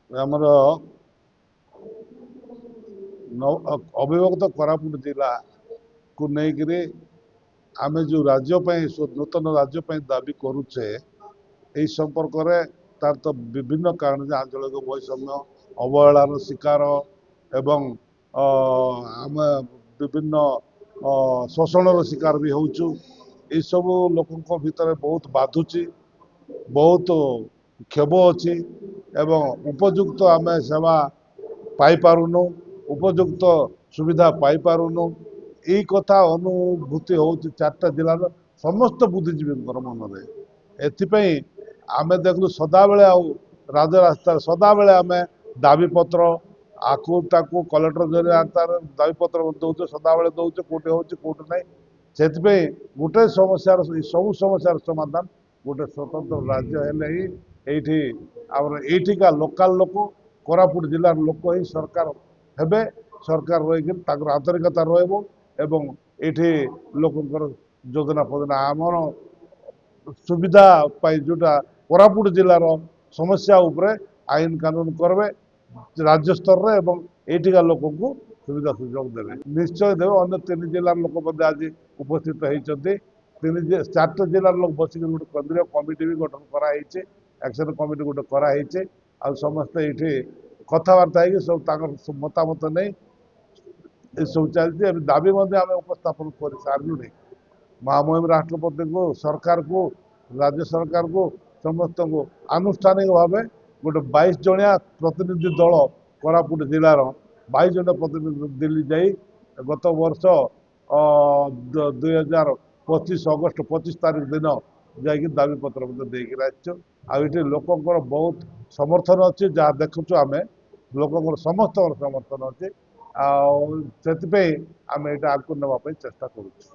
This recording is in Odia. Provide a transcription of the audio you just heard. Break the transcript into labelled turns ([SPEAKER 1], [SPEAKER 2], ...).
[SPEAKER 1] ଆମର ଅବିଭକ୍ତ କୋରାପୁଟ ଜିଲ୍ଲାକୁ ନେଇକରି ଆମେ ଯେଉଁ ରାଜ୍ୟ ପାଇଁ ନୂତନ ରାଜ୍ୟ ପାଇଁ ଦାବି କରୁଛେ ଏହି ସମ୍ପର୍କରେ ତାର ତ ବିଭିନ୍ନ କାରଣ ଯେ ଆଞ୍ଚଳିକ ବୈଷମ୍ୟ ଅବହେଳାର ଶିକାର ଏବଂ ଆମେ ବିଭିନ୍ନ ଶୋଷଣର ଶିକାର ବି ହେଉଛୁ। ଏସବୁ ଲୋକଙ୍କ ଭିତରେ ବହୁତ ବାଧୁଛି, ବହୁତ କ୍ଷୋଭ ଅଛି ଏବଂ ଉପଯୁକ୍ତ ଆମେ ସେବା ପାଇପାରୁନୁ, ଉପଯୁକ୍ତ ସୁବିଧା ପାଇପାରୁନୁ। ଏଇ କଥା ଅନୁଭୂତି ହେଉଛି ଚାରିଟା ଜିଲ୍ଲାର ସମସ୍ତ ବୁଦ୍ଧିଜୀବୀଙ୍କର ମନରେ। ଏଥିପାଇଁ ଆମେ ଦେଖିଲୁ ସଦାବେଳେ ଆଉ ରାଜରାସ୍ତାରେ ସଦାବେଳେ ଆମେ ଦାବିପତ୍ର ଆକୁ ତାକୁ କଲେକ୍ଟର ଜରିଆରେ ଦାବିପତ୍ର ଦେଉଛୁ, ସଦାବେଳେ ଦେଉଛୁ, କୋଉଠି ହେଉଛି କୋଉଠି ନାହିଁ। ସେଥିପାଇଁ ଗୋଟେ ସମସ୍ୟାର ସବୁ ସମସ୍ୟାର ସମାଧାନ ଗୋଟେ ସ୍ୱତନ୍ତ୍ର ରାଜ୍ୟ ହେଲେ ହିଁ ଏଇଠି ଆମର ଏଇଠିକା ଲୋକାଲ ଲୋକ କୋରାପୁଟ ଜିଲ୍ଲାର ଲୋକ ହିଁ ସରକାର ହେବେ। ସରକାର ରହିକରି ତାଙ୍କର ଆନ୍ତରିକତା ରହିବ ଏବଂ ଏଇଠି ଲୋକଙ୍କର ଯୋଜନା ଫୋଜନା ଆମର ସୁବିଧା ପାଇଁ ଯୋଉଟା କୋରାପୁଟ ଜିଲ୍ଲାର ସମସ୍ୟା ଉପରେ ଆଇନ କାନୁନ କରିବେ ରାଜ୍ୟ ସ୍ତରରେ ଏବଂ ଏଇଠିକା ଲୋକଙ୍କୁ ସୁବିଧା ସୁଯୋଗ ଦେବେ, ନିଶ୍ଚୟ ଦେବେ। ଅନ୍ୟ 3 ଜିଲ୍ଲାର ଲୋକ ମଧ୍ୟ ଆଜି ଉପସ୍ଥିତ ହେଇଛନ୍ତି। ଚାରିଟା ଜିଲ୍ଲାର ଲୋକ ବସିକି ଗୋଟେ କେନ୍ଦ୍ରୀୟ କମିଟି ବି ଗଠନ କରାହେଇଛି, ଆକ୍ସନ କମିଟି ଗୋଟେ କରାହେଇଛି। ଆଉ ସମସ୍ତେ ଏଇଠି କଥାବାର୍ତ୍ତା ହେଇକି ସବୁ ତାଙ୍କର ମତାମତ ନେଇ ଏସବୁ ଚାଲିଛି। ଏବେ ଦାବି ମଧ୍ୟ ଆମେ ଉପସ୍ଥାପନ କରିସାରିଲୁଣି ମହାମହିମ ରାଷ୍ଟ୍ରପତିଙ୍କୁ, ସରକାରକୁ, ରାଜ୍ୟ ସରକାରକୁ, ସମସ୍ତଙ୍କୁ ଆନୁଷ୍ଠାନିକ ଭାବେ ଗୋଟେ 22 ଜଣିଆ ପ୍ରତିନିଧି ଦଳ କୋରାପୁଟ ଜିଲ୍ଲାର 22 ଜଣ ପ୍ରତିନିଧି ଦିଲ୍ଲୀ ଯାଇ ଗତ ବର୍ଷ 2025 ଅଗଷ୍ଟ 25 ତାରିଖ ଦିନ ଯାଇକି ଦାବିପତ୍ର ମଧ୍ୟ ଦେଇକିରି ଆସିଛୁ। ଆଉ ଏଠି ଲୋକଙ୍କର ବହୁତ ସମର୍ଥନ ଅଛି, ଯାହା ଦେଖୁଛୁ ଆମେ ଲୋକଙ୍କର ସମସ୍ତଙ୍କର ସମର୍ଥନ ଅଛି। ଆଉ ସେଥିପାଇଁ ଆମେ ଏଇଟା ଆଗକୁ ନେବା ପାଇଁ ଚେଷ୍ଟା କରୁଛୁ।